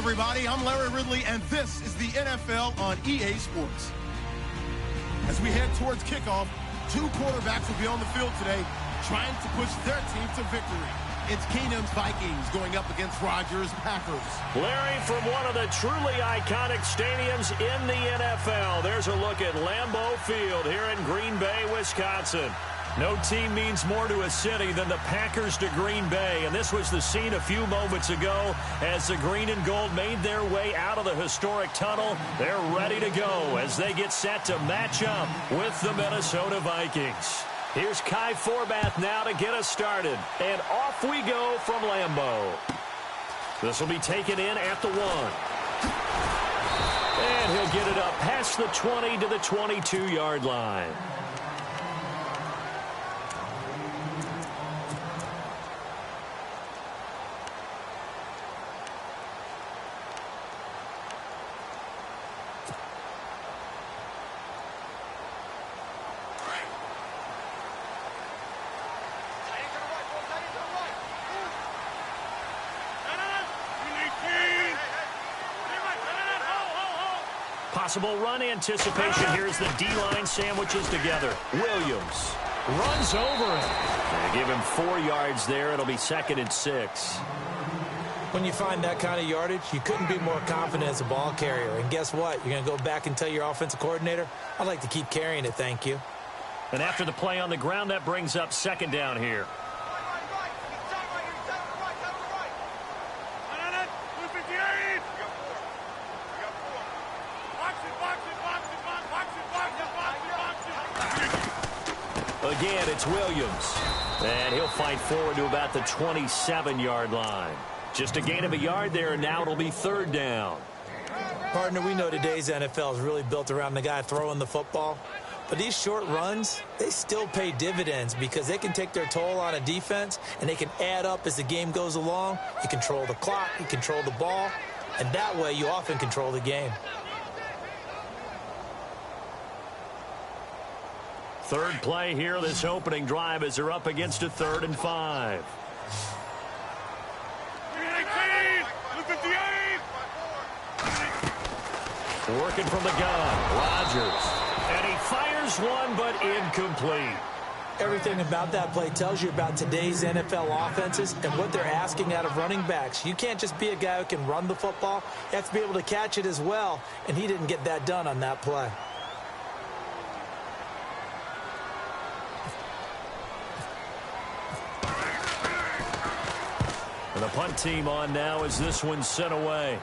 everybody. I'm Larry Ridley, and this is the NFL on EA Sports. As we head towards kickoff, two quarterbacks will be on the field today trying to push their team to victory. It's Keenum's Vikings going up against Rodgers' Packers. Larry, from one of the truly iconic stadiums in the NFL, there's a look at Lambeau Field here in Green Bay, Wisconsin. No team means more to a city than the Packers to Green Bay, and this was the scene a few moments ago as the green and gold made their way out of the historic tunnel. They're ready to go as they get set to match up with the Minnesota Vikings. Here's Kai Forbath now to get us started, and off we go from Lambeau. This will be taken in at the 1. And he'll get it up past the 20 to the 22-yard line. Possible run anticipation. Here's the D-line sandwiches together. Williams runs over it. They give him 4 yards there. It'll be 2nd and 6. When you find that kind of yardage, you couldn't be more confident as a ball carrier. And guess what? You're going to go back and tell your offensive coordinator, I'd like to keep carrying it, thank you. And after the play on the ground, that brings up 2nd down here. Again, it's Williams. And he'll fight forward to about the 27-yard line. Just a gain of a yard there, and now it'll be 3rd down. Partner, we know today's NFL is really built around the guy throwing the football. But these short runs, they still pay dividends because they can take their toll on a defense, and they can add up as the game goes along. You control the clock, you control the ball, and that way you often control the game. 3rd play here, this opening drive, as they're up against a 3rd and 5. Working from the gun, Rodgers. And he fires one, but incomplete. Everything about that play tells you about today's NFL offenses and what they're asking out of running backs. You can't just be a guy who can run the football. You have to be able to catch it as well, and he didn't get that done on that play. And the punt team on now as this one's sent away.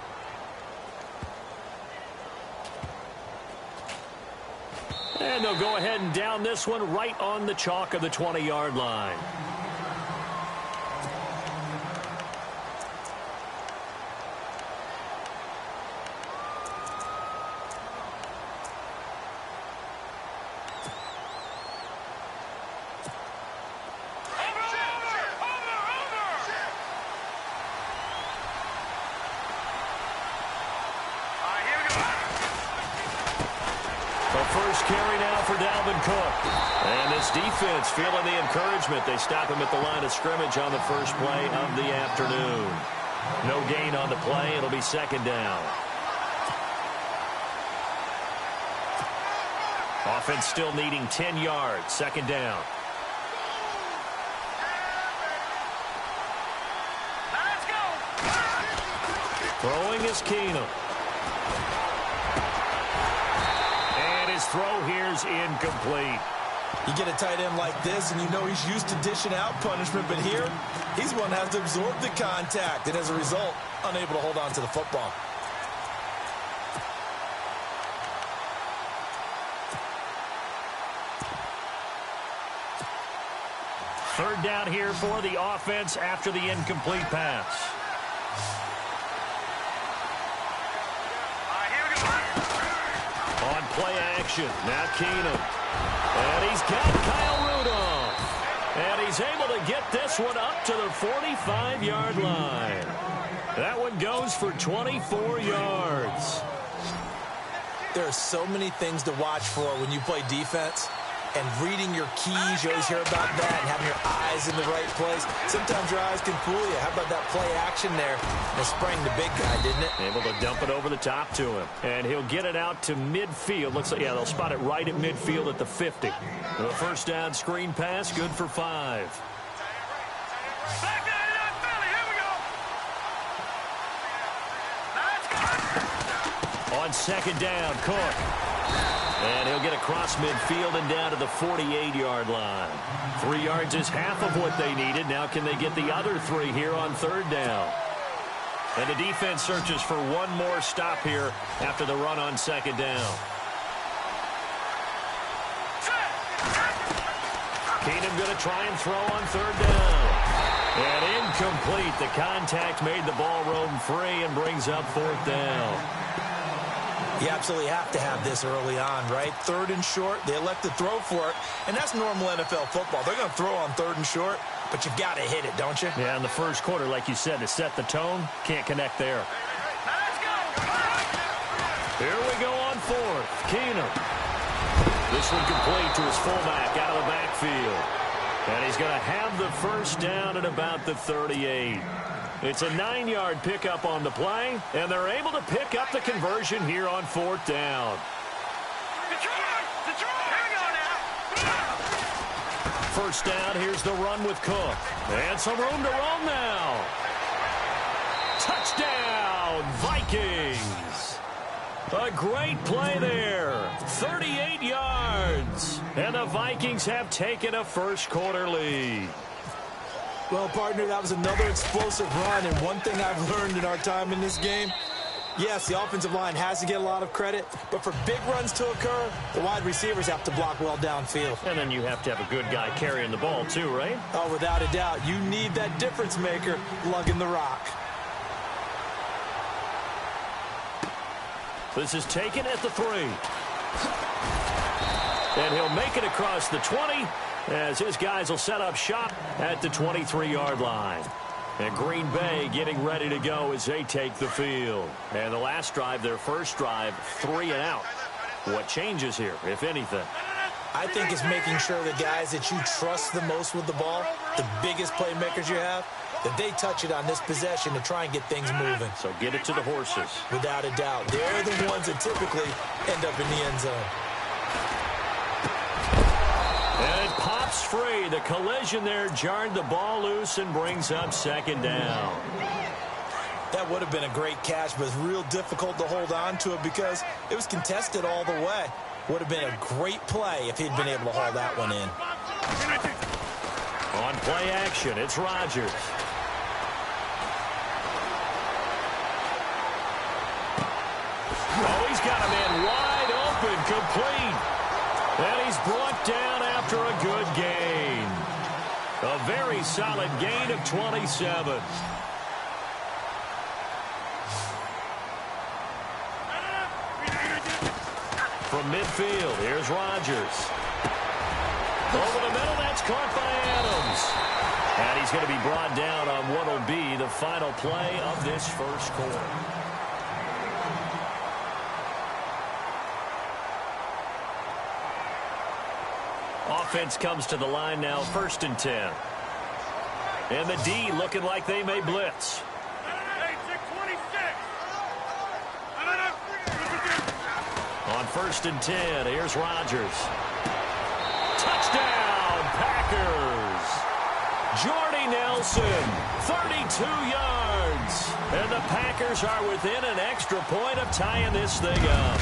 And they'll go ahead and down this one right on the chalk of the 20-yard line. Carry now for Dalvin Cook. And this defense feeling the encouragement. They stop him at the line of scrimmage on the first play of the afternoon. No gain on the play. It'll be 2nd down. Offense still needing 10 yards. 2nd down. Let's go. Throwing is Keenum. Throw here's incomplete. You get a tight end like this, and you know he's used to dishing out punishment, but here, he's one that has to absorb the contact, and as a result, unable to hold on to the football. Third down here for the offense after the incomplete pass. On play action, now Keenum. And he's got Kyle Rudolph. And he's able to get this one up to the 45-yard line. That one goes for 24 yards. There are so many things to watch for when you play defense. and reading your keys. You always hear about that, and having your eyes in the right place. Sometimes your eyes can fool you. How about that play action there? It sprang the big guy, didn't it? Able to dump it over the top to him. And he'll get it out to midfield. Looks like, yeah, they'll spot it right at midfield at the 50. The first down screen pass, good for 5. On second down, Cook. And he'll get across midfield and down to the 48-yard line. 3 yards is half of what they needed. Now can they get the other 3 here on third down? And the defense searches for one more stop here after the run on second down. Keenum going to try and throw on third down. And incomplete. The contact made the ball roam free and brings up fourth down. You absolutely have to have this early on, right? Third and short, they elect to throw for it, and that's normal NFL football. They're going to throw on third and short, but you've got to hit it, don't you? Yeah, in the first quarter, like you said, to set the tone, can't connect there. Here we go on fourth. Keenum. This one complete to his fullback out of the backfield. And he's going to have the first down at about the 38. It's a 9-yard pickup on the play, and they're able to pick up the conversion here on fourth down. First down, here's the run with Cook. And some room to roam now. Touchdown, Vikings. A great play there. 38 yards. And the Vikings have taken a first quarter lead. Well, partner, that was another explosive run, and one thing I've learned in our time in this game, yes, the offensive line has to get a lot of credit, but for big runs to occur, the wide receivers have to block well downfield. And then you have to have a good guy carrying the ball too, right? Oh, without a doubt. You need that difference maker lugging the rock. This is taken at the 3. And he'll make it across the 20 as his guys will set up shop at the 23-yard line. And Green Bay getting ready to go as they take the field. And the last drive, their first drive, 3 and out. What changes here, if anything? I think it's making sure the guys that you trust the most with the ball, the biggest playmakers you have, that they touch it on this possession to try and get things moving. So get it to the horses. Without a doubt. They're the ones that typically end up in the end zone. And it pops free. The collision there jarred the ball loose and brings up second down. That would have been a great catch, but it's real difficult to hold on to it because it was contested all the way. Would have been a great play if he'd been able to haul that one in. On play action, it's Rodgers. Oh, he's got a man wide open, complete. And he's brought down after a good gain. A very solid gain of 27. From midfield, here's Rodgers. Over the middle, that's caught by Adams. And he's going to be brought down on what will be the final play of this first quarter. Offense comes to the line now, 1st and 10. And the D looking like they may blitz. On 1st and 10, here's Rodgers. Touchdown, Packers. Jordy Nelson, 32 yards. And the Packers are within an extra point of tying this thing up.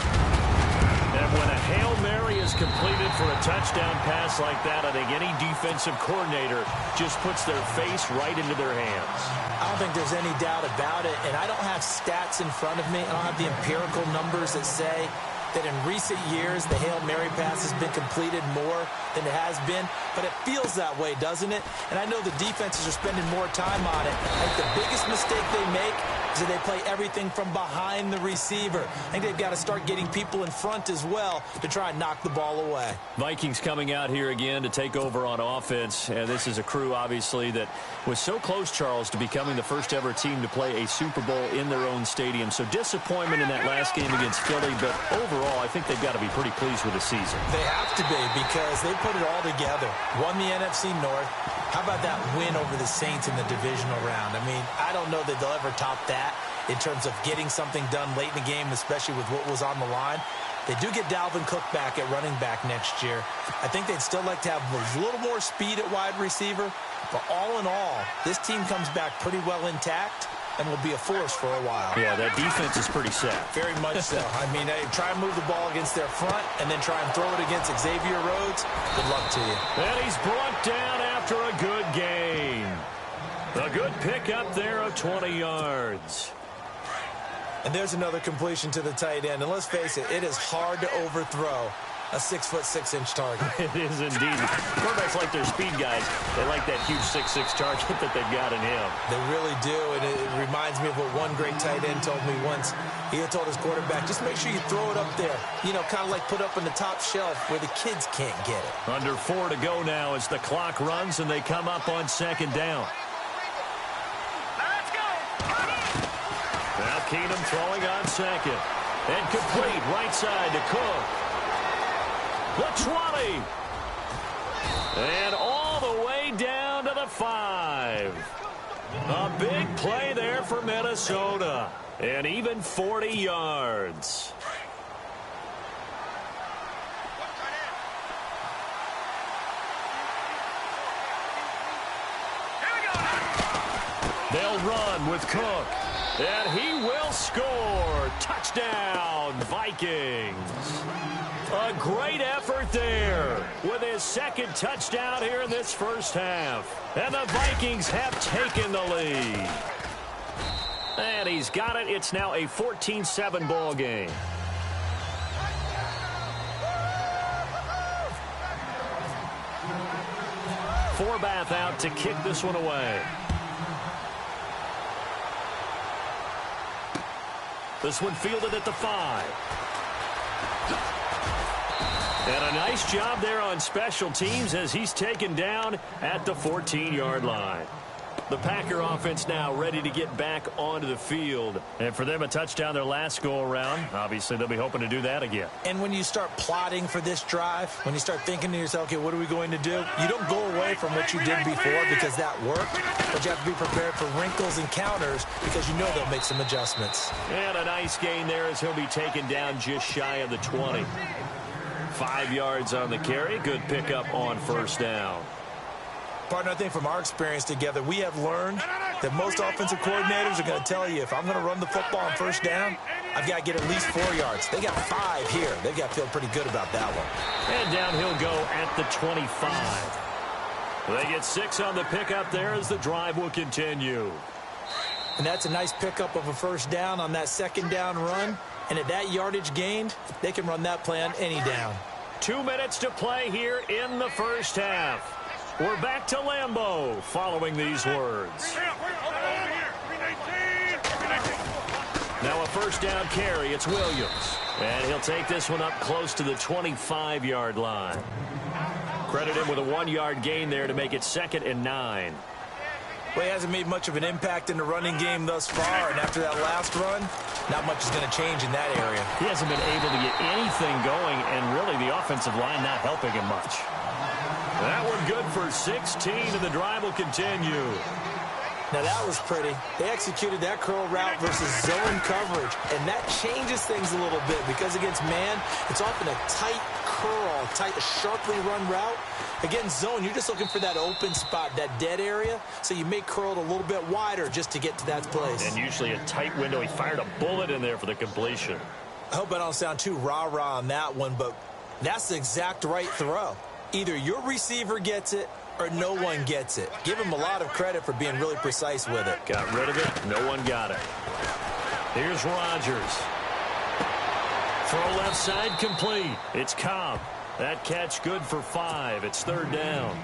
And when a Hail Mary is completed for a touchdown pass like that, I think any defensive coordinator just puts their face right into their hands. I don't think there's any doubt about it, and I don't have stats in front of me. I don't have the empirical numbers that say that in recent years the Hail Mary pass has been completed more than it has been, but it feels that way, doesn't it? And I know the defenses are spending more time on it. I think the biggest mistake they make is that they play everything from behind the receiver. I think they've got to start getting people in front as well to try and knock the ball away. Vikings coming out here again to take over on offense. And this is a crew, obviously, that was so close, Charles, to becoming the first ever team to play a Super Bowl in their own stadium. So disappointment in that last game against Philly, but overall, I think they've got to be pretty pleased with the season. They have to be, because they put it all together. Won the NFC North. How about that win over the Saints in the divisional round? I mean, I don't know that they'll ever top that in terms of getting something done late in the game, especially with what was on the line. They do get Dalvin Cook back at running back next year. I think they'd still like to have a little more speed at wide receiver. But all in all, this team comes back pretty well intact and will be a force for a while. Yeah, that defense is pretty set. Very much so. I mean, they try and move the ball against their front and then try and throw it against Xavier Rhodes. Good luck to you. And he's brought down after a good gain. A good pickup there of 20 yards. And there's another completion to the tight end. And let's face it, it is hard to overthrow a 6'6" target. It is indeed. Quarterbacks like their speed guys. They like that huge 6'6" target that they've got in him. They really do, and it reminds me of what one great tight end told me once. He had told his quarterback, just make sure you throw it up there. You know, kind of like put up on the top shelf where the kids can't get it. Under 4 to go now as the clock runs and they come up on second down. Let's go. Now Keenum throwing on second. And complete right side to Cook. The 20. And all the way down to the 5. A big play there for Minnesota. And even 40 yards. They'll run with Cook. And he will score. Touchdown, Vikings. A great effort there with his second touchdown here in this first half. And the Vikings have taken the lead. And he's got it. It's now a 14-7 ball game. Forbath out to kick this one away. This one fielded at the 5. And a nice job there on special teams as he's taken down at the 14-yard line. The Packer offense now ready to get back onto the field. And for them, a touchdown their last go-around. Obviously, they'll be hoping to do that again. And when you start plotting for this drive, when you start thinking to yourself, okay, what are we going to do? You don't go away from what you did before because that worked. But you have to be prepared for wrinkles and counters because you know they'll make some adjustments. And a nice gain there as he'll be taken down just shy of the 20. 5 yards on the carry. Good pickup on first down. Partner, I think from our experience together, we have learned that most offensive coordinators are going to tell you, if I'm going to run the football on first down, I've got to get at least 4 yards. They got 5 here. They've got to feel pretty good about that one. And down he'll go at the 25. They get 6 on the pickup there as the drive will continue. And that's a nice pickup of a first down on that second down run. And at that yardage gained, they can run that play on any down. 2 minutes to play here in the first half. We're back to Lambeau following these words. Now a first down carry. It's Williams. And he'll take this one up close to the 25-yard line. Credit him with a 1-yard gain there to make it 2nd and 9. Well, he hasn't made much of an impact in the running game thus far, and after that last run, not much is going to change in that area. He hasn't been able to get anything going, and really the offensive line not helping him much. That one good for 16, and the drive will continue. Now, that was pretty. They executed that curl route versus zone coverage, and that changes things a little bit because against man, it's often a tight curl, a sharply run route. Against zone, you're just looking for that open spot, that dead area, so you may curl it a little bit wider just to get to that place. And usually a tight window. He fired a bullet in there for the completion. I hope I don't sound too rah-rah on that one, but that's the exact right throw. Either your receiver gets it or no one gets it. Give him a lot of credit for being really precise with it. Got rid of it. No one got it. Here's Rodgers. Throw left side complete. It's Cobb. That catch good for 5. It's 3rd down.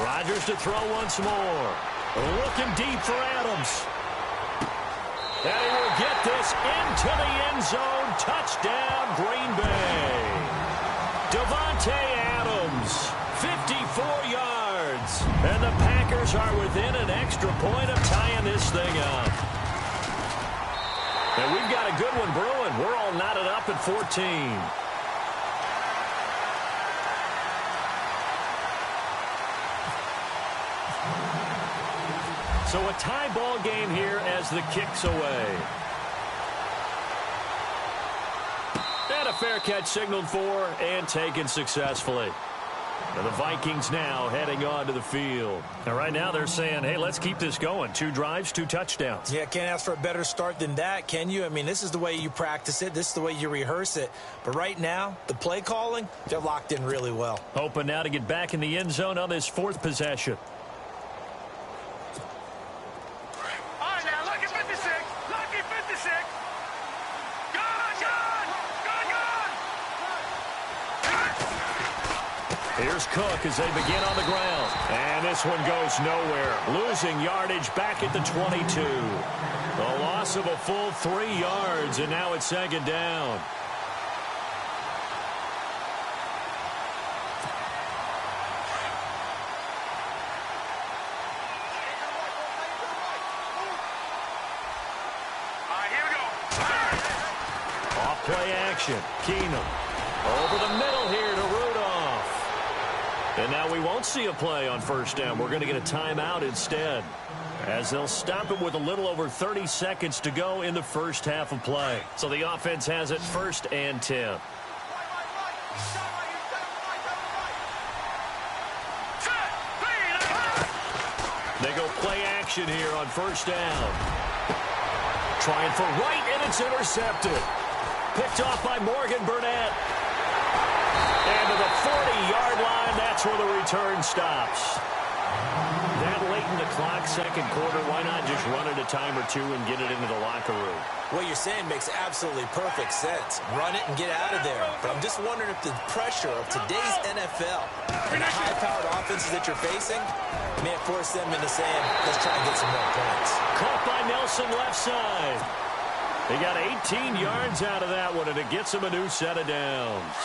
Rodgers to throw once more. Looking deep for Adams. And he will get this into the end zone. Touchdown, Green Bay. Davante Adams, 54 yards. And the Packers are within an extra point of tying this thing up. And we've got a good one brewing. We're all knotted up at 14. So a tie ball game here as the kick's away. And a fair catch signaled for and taken successfully. And the Vikings now heading onto the field. And right now they're saying, hey, let's keep this going. 2 drives, 2 touchdowns. Yeah, can't ask for a better start than that, can you? I mean, this is the way you practice it. This is the way you rehearse it. But right now, the play calling, they're locked in really well. Hoping now to get back in the end zone on this 4th possession. Here's Cook as they begin on the ground. And this one goes nowhere. Losing yardage back at the 22. A loss of a full 3 yards, and now it's 2nd down. Here we go. Off play action. Keenum over the middle here to Rudolph. And now we won't see a play on 1st down. We're going to get a timeout instead, as they'll stop it with a little over 30 seconds to go in the first half of play. So the offense has it 1st and 10. They go play action here on 1st down. Trying for right, and it's intercepted. Picked off by Morgan Burnett. And to the 40-yard line, that's where the return stops. That late in the clock, 2nd quarter, why not just run it a time or 2 and get it into the locker room? What you're saying makes absolutely perfect sense. Run it and get out of there. But I'm just wondering if the pressure of today's NFL and the high-powered offenses that you're facing may force them into saying, let's try and get some more points. Caught by Nelson left side. They got 18 yards out of that one, and it gets them a new set of downs.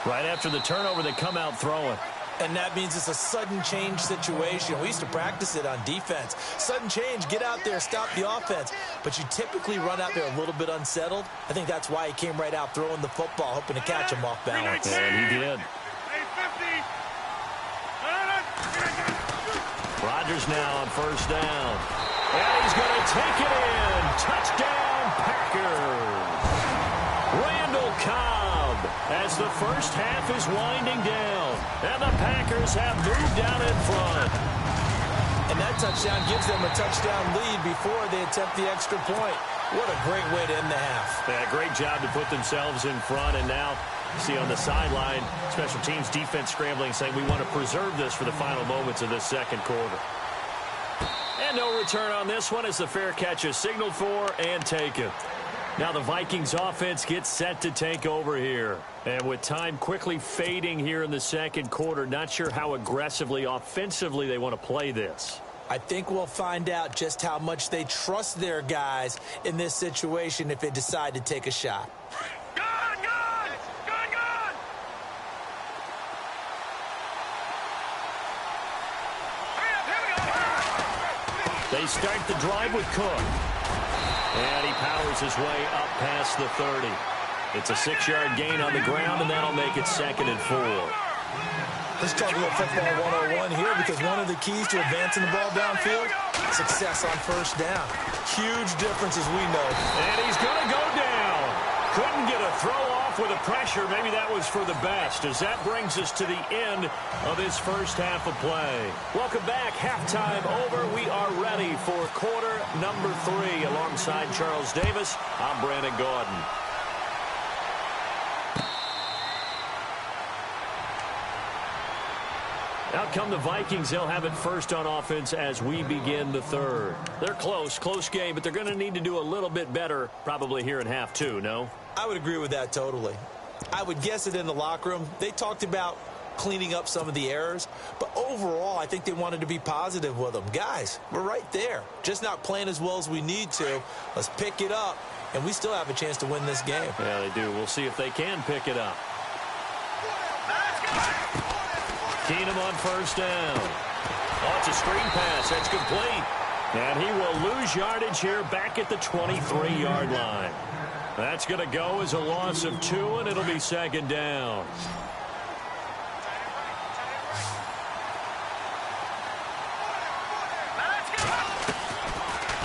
Right after the turnover, they come out throwing. And that means it's a sudden change situation. We used to practice it on defense. Sudden change, get out there, stop the offense. But you typically run out there a little bit unsettled. I think that's why he came right out throwing the football, hoping to catch him off balance. And he did. Rodgers now on 1st down. And he's going to take it in. Touchdown, Packers. Randall Cobb as the first half is winding down. And the Packers have moved down in front. And that touchdown gives them a touchdown lead before they attempt the extra point. What a great way to end the half. Yeah, great job to put themselves in front. And now, you see on the sideline, special teams defense scrambling, saying we want to preserve this for the final moments of this 2nd quarter. And no return on this one as the fair catch is signaled for and taken. Now the Vikings offense gets set to take over here. And with time quickly fading here in the 2nd quarter, not sure how aggressively, offensively they want to play this. I think we'll find out just how much they trust their guys in this situation if they decide to take a shot. They start the drive with Cook. And he powers his way up past the 30. It's a 6-yard gain on the ground, and that'll make it 2nd and 4. Let's talk about football 101 here, because one of the keys to advancing the ball downfield, success on 1st down. Huge difference, as we know. And he's going to go down. Couldn't get a throw off with the pressure. Maybe that was for the best, as that brings us to the end of this first half of play. Welcome back. Halftime over. We are ready for quarter number 3. Alongside Charles Davis, I'm Brandon Gordon. Out come the Vikings. They'll have it first on offense as we begin the 3rd. They're close game, but they're going to need to do a little bit better probably here in half 2, no? I would agree with that totally. I would guess it in the locker room. They talked about cleaning up some of the errors. But overall, I think they wanted to be positive with them. Guys, we're right there. Just not playing as well as we need to. Let's pick it up, and we still have a chance to win this game. Yeah, they do. We'll see if they can pick it up. Keenum on first down. Oh, it's a screen pass. That's complete. And he will lose yardage here back at the 23-yard line. That's going to go as a loss of 2, and it'll be second down.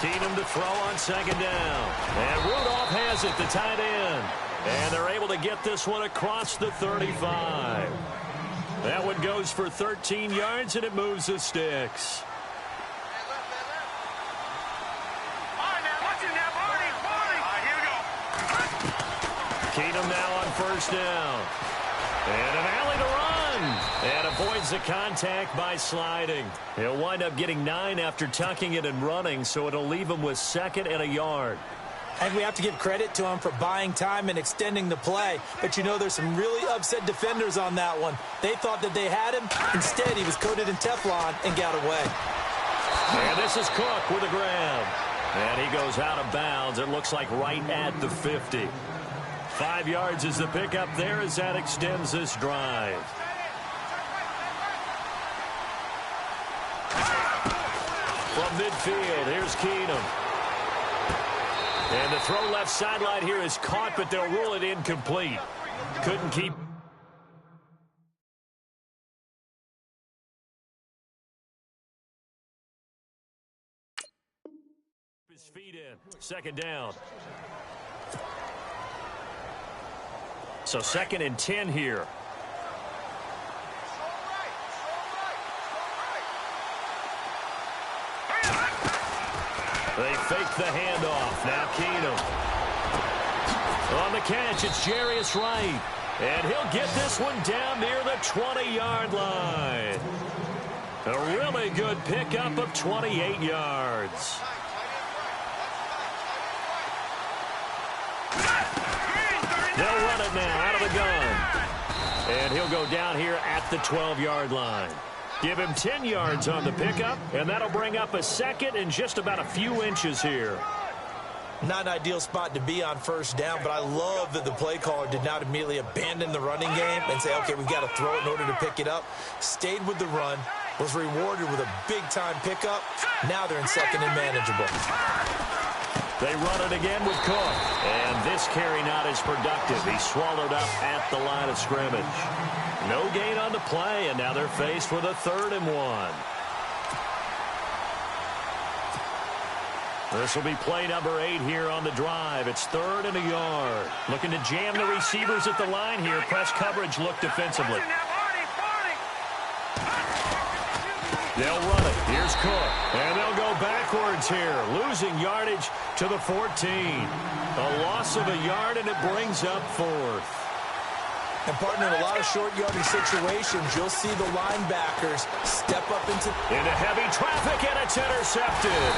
Keenum to throw on second down. And Rudolph has it, the tight end. And they're able to get this one across the 35. That one goes for 13 yards, and it moves the sticks. Keenum now on first down. And an alley to run. And avoids the contact by sliding. He'll wind up getting 9 after tucking it and running, so it'll leave him with 2nd and a yard. And we have to give credit to him for buying time and extending the play. But, you know, there's some really upset defenders on that one. They thought that they had him. Instead, he was coated in Teflon and got away. And this is Cook with a grab. And he goes out of bounds. It looks like right at the 50. 5 yards is the pickup there as that extends this drive. From midfield, here's Keenum. And the throw left sideline here is caught, but they'll rule it incomplete. Couldn't keep his feet in. Second down. So 2nd and 10 here. They fake the handoff. Now Keenum. On the catch, it's Jarius Wright. And he'll get this one down near the 20-yard line. A really good pickup of 28 yards. They'll run it now out of the gun. And he'll go down here at the 12-yard line. Give him 10 yards on the pickup, and that'll bring up a 2nd and just about a few inches here. Not an ideal spot to be on first down, but I love that the play caller did not immediately abandon the running game and say, okay, we've got to throw it in order to pick it up. Stayed with the run, was rewarded with a big-time pickup. Now they're in 2nd and manageable. They run it again with Cook. And this carry not as productive. He's swallowed up at the line of scrimmage. No gain on the play, and now they're faced with a 3rd and 1. This will be play number 8 here on the drive. It's 3rd and a yard. Looking to jam the receivers at the line here. Press coverage look defensively. They'll run it. Here's Cook. And they'll go backwards here. Losing yardage to the 14. A loss of a yard, and it brings up 4th. And, partner, in a lot of short yardage situations, you'll see the linebackers step up into heavy traffic, and it's intercepted.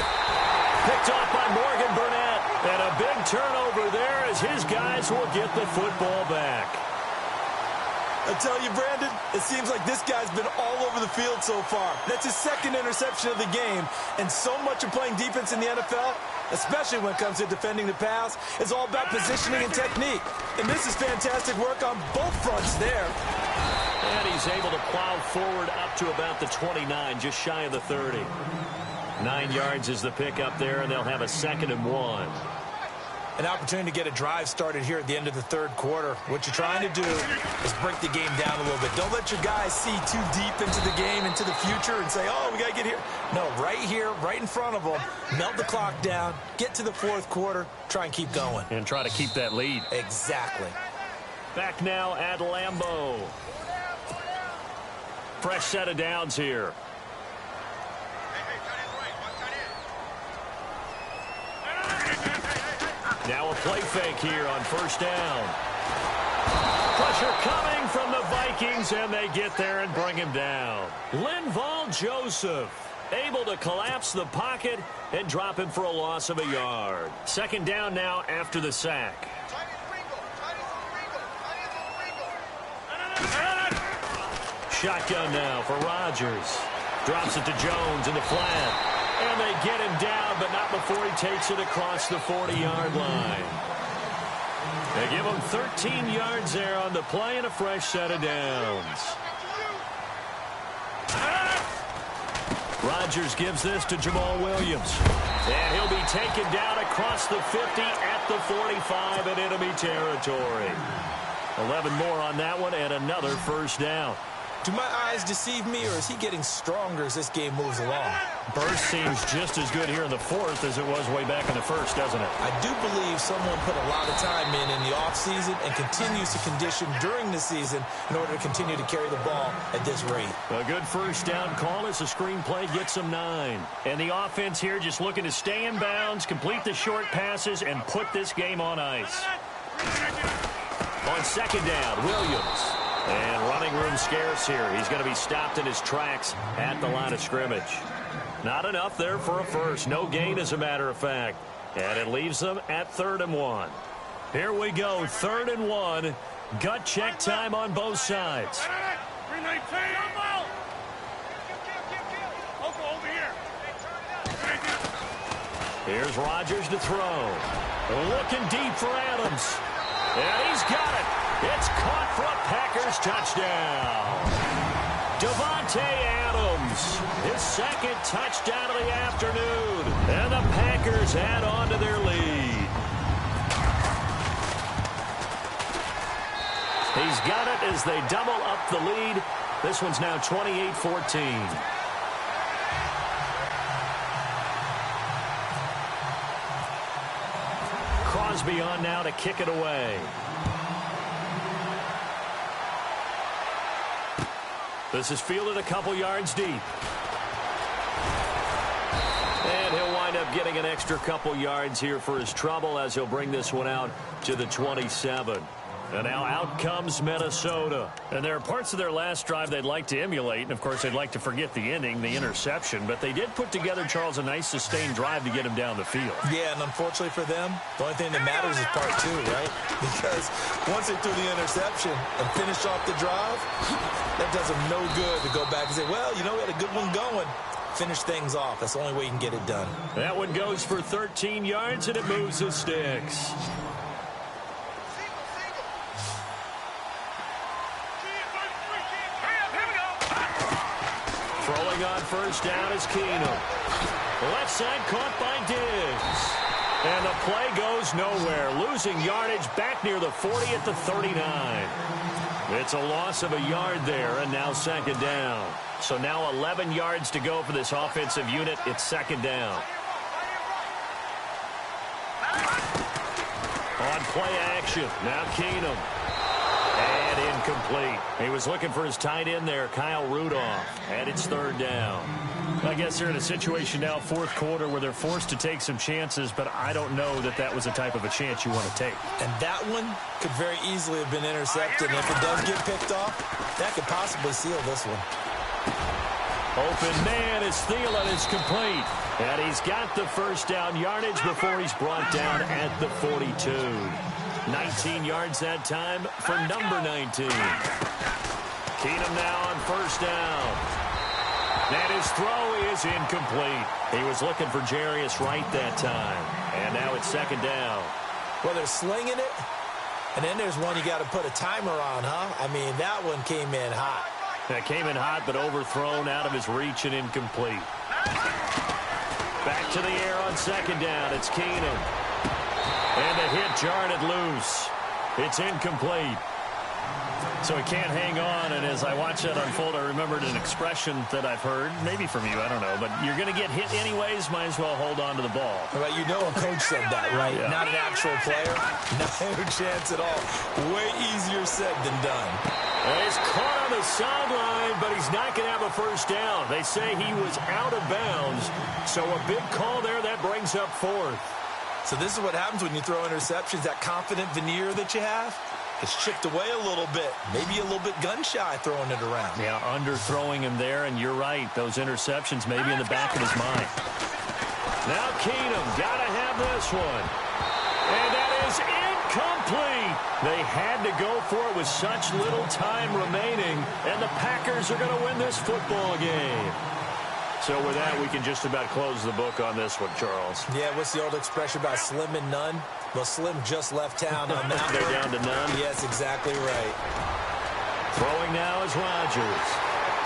Picked off by Morgan Burnett. And a big turnover there as his guys will get the football back. I tell you, Brandon, it seems like this guy's been all over the field so far. That's his 2nd interception of the game. And so much of playing defense in the NFL, especially when it comes to defending the pass, is all about positioning and technique. And this is fantastic work on both fronts there. And he's able to plow forward up to about the 29, just shy of the 30. 9 yards is the pickup there, and they'll have a 2nd and 1. An opportunity to get a drive started here at the end of the 3rd quarter. What you're trying to do is break the game down a little bit. Don't let your guys see too deep into the game, into the future, and say, oh, we got to get here. No, right here, right in front of them, melt the clock down, get to the 4th quarter, try and keep going. And try to keep that lead. Exactly. Back now at Lambeau. Fresh set of downs here. Now a play fake here on first down. Pressure coming from the Vikings, and they get there and bring him down. Linval Joseph able to collapse the pocket and drop him for a loss of a yard. 2nd down now after the sack. Shotgun now for Rodgers. Drops it to Jones in the flat. And they get him down, but not before he takes it across the 40-yard line. They give him 13 yards there on the play and a fresh set of downs. Rodgers gives this to Jamal Williams. And he'll be taken down across the 50 at the 45 in enemy territory. 11 more on that one and another first down. Do my eyes deceive me, or is he getting stronger as this game moves along? Burst seems just as good here in the fourth as it was way back in the first, doesn't it? I do believe someone put a lot of time in the offseason and continues to condition during the season in order to continue to carry the ball at this rate. A good first down call as the screenplay gets them 9. And the offense here just looking to stay in bounds, complete the short passes, and put this game on ice. On second down, Williams. And running room scarce here. He's going to be stopped in his tracks at the line of scrimmage. Not enough there for a first. No gain, as a matter of fact. And it leaves them at 3rd and 1. Here we go, 3rd and 1. Gut check time on both sides. Here's Rodgers to throw. Looking deep for Adams. And he's got it. It's caught for a Packers touchdown. Davante Adams, his second touchdown of the afternoon. And the Packers add on to their lead. He's got it as they double up the lead. This one's now 28-14. Crosby on now to kick it away. This is fielded a couple yards deep. And he'll wind up getting an extra couple yards here for his trouble as he'll bring this one out to the 27. And now out comes Minnesota. And there are parts of their last drive they'd like to emulate. And, of course, they'd like to forget the ending, the interception. But they did put together, Charles, a nice sustained drive to get him down the field. Yeah, and unfortunately for them, the only thing that matters is part 2, right? Because once they threw the interception and finished off the drive, that does them no good to go back and say, well, you know, we had a good one going. Finish things off. That's the only way you can get it done. That one goes for 13 yards, and it moves the sticks. Throwing on first down is Keenum. Left side caught by Diggs. And the play goes nowhere. Losing yardage back near the 40 at the 39. It's a loss of a yard there, and now second down. So now 11 yards to go for this offensive unit. It's second down. On play action, now Keenum. And incomplete. He was looking for his tight end there, Kyle Rudolph. And it's third down. I guess they're in a situation now, fourth quarter, where they're forced to take some chances, but I don't know that that was the type of a chance you want to take. And that one could very easily have been intercepted. And if it does get picked off, that could possibly seal this one. Open man is Thielen is complete. And he's got the first down yardage before he's brought down at the 42. 19 yards that time for number 19. Keenum now on first down. And his throw is incomplete. He was looking for Jarius Wright that time. And now it's second down. Well, they're slinging it. And then there's one you got to put a timer on, huh? I mean, that one came in hot. That came in hot, but overthrown out of his reach and incomplete. Back to the air on second down. It's Keenum. And the hit jarred it loose. It's incomplete. So he can't hang on, and as I watch that unfold, I remembered an expression that I've heard, maybe from you, I don't know, but you're going to get hit anyways, might as well hold on to the ball. Well, you know a coach said that, right? Yeah. Not an actual player. No chance at all. Way easier said than done. And he's caught on the sideline, but he's not going to have a first down. They say he was out of bounds, so a big call there that brings up fourth. So this is what happens when you throw interceptions, that confident veneer that you have. It's chipped away a little bit. Maybe a little bit gun-shy throwing it around. Yeah, underthrowing him there, and you're right. Those interceptions maybe in the back of his mind. Now Keenum, got to have this one. And that is complete. They had to go for it with such little time remaining, and the Packers are going to win this football game. So with that, we can just about close the book on this one, Charles. Yeah, what's the old expression about slim and none? Well, Slim just left town on that. They're down to none? Yes, exactly right. Throwing now is Rodgers.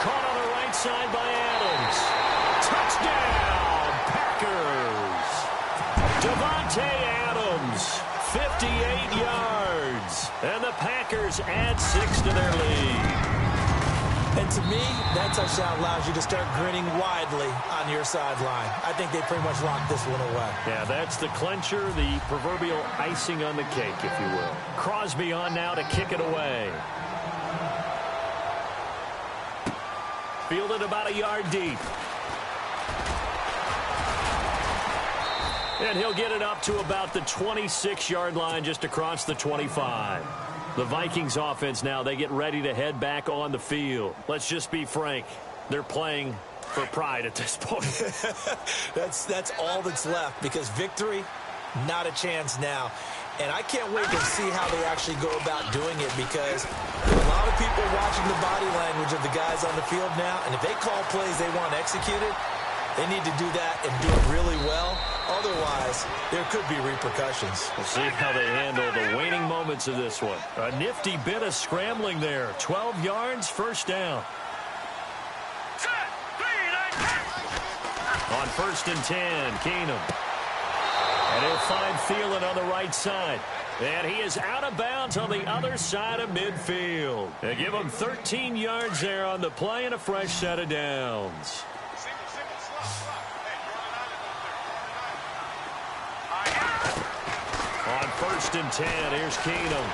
Caught on the right side by Adams. Touchdown, Packers. Devontae Adams, 58 yards. And the Packers add 6 to their lead. And to me, that touchdown allows you to start grinning widely on your sideline. I think they pretty much locked this one away. Yeah, that's the clincher, the proverbial icing on the cake, if you will. Crosby on now to kick it away. Fielded about a yard deep. And he'll get it up to about the 26-yard line, just across the 25. The Vikings offense now, they get ready to head back on the field. Let's just be frank. They're playing for pride at this point. That's all that's left, because victory, not a chance now. And I can't wait to see how they actually go about doing it, because there are a lot of people watching the body language of the guys on the field now, and if they call plays they want executed, they need to do that and do it really well. Otherwise, there could be repercussions. We'll see how they handle the waning moments of this one. A nifty bit of scrambling there. 12 yards, first down. On 1st and 10, Keenum. And he'll find Thielen on the right side. And he is out of bounds on the other side of midfield. They give him 13 yards there on the play and a fresh set of downs. On 1st and 10, here's Keenum.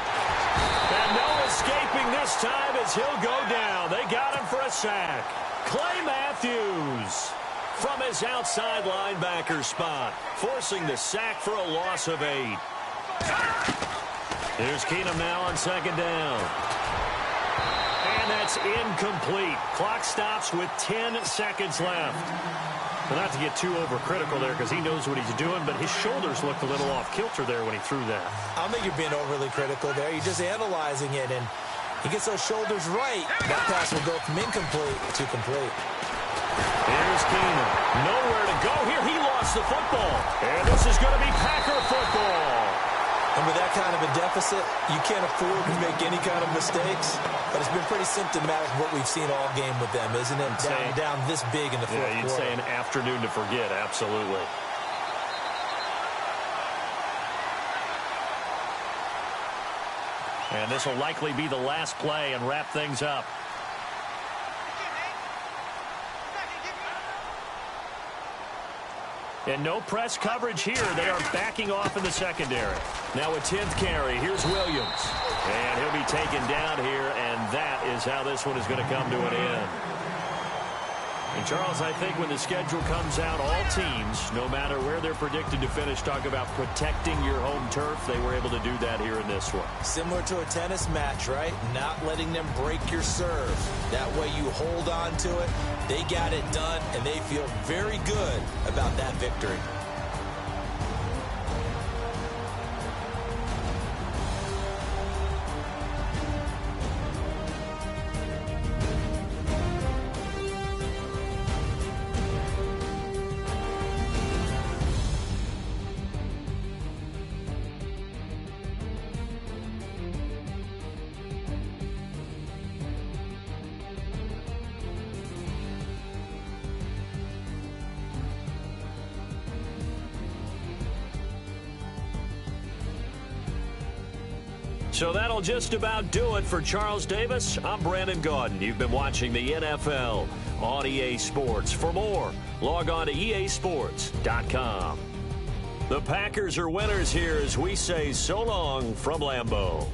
And no escaping this time as he'll go down. They got him for a sack. Clay Matthews from his outside linebacker spot, forcing the sack for a loss of 8. Here's Keenum now on 2nd down. And that's incomplete. Clock stops with 10 seconds left. Well, not to get too overcritical there, because he knows what he's doing, but his shoulders looked a little off kilter there when he threw that. I don't think you're being overly critical there. You're just analyzing it, and he gets those shoulders right. That pass will go from incomplete to complete. Here's Keenum. Nowhere to go here. He lost the football. And this is going to be Packer football. And with that kind of a deficit, you can't afford to make any kind of mistakes. But it's been pretty symptomatic of what we've seen all game with them, isn't it? Down this big in the fourth quarter. Yeah, you'd say an afternoon to forget, absolutely. And this will likely be the last play and wrap things up. And no press coverage here. They are backing off in the secondary. Now a 10th carry. Here's Williams. And he'll be taken down here, and that is how this one is going to come to an end. And, Charles, I think when the schedule comes out, all teams, no matter where they're predicted to finish, talk about protecting your home turf. They were able to do that here in this one. Similar to a tennis match, right? Not letting them break your serve. That way you hold on to it. They got it done, and they feel very good about that victory. So that'll just about do it for Charles Davis. I'm Brandon Gaudin. You've been watching the NFL on EA Sports. For more, log on to easports.com. The Packers are winners here as we say so long from Lambeau.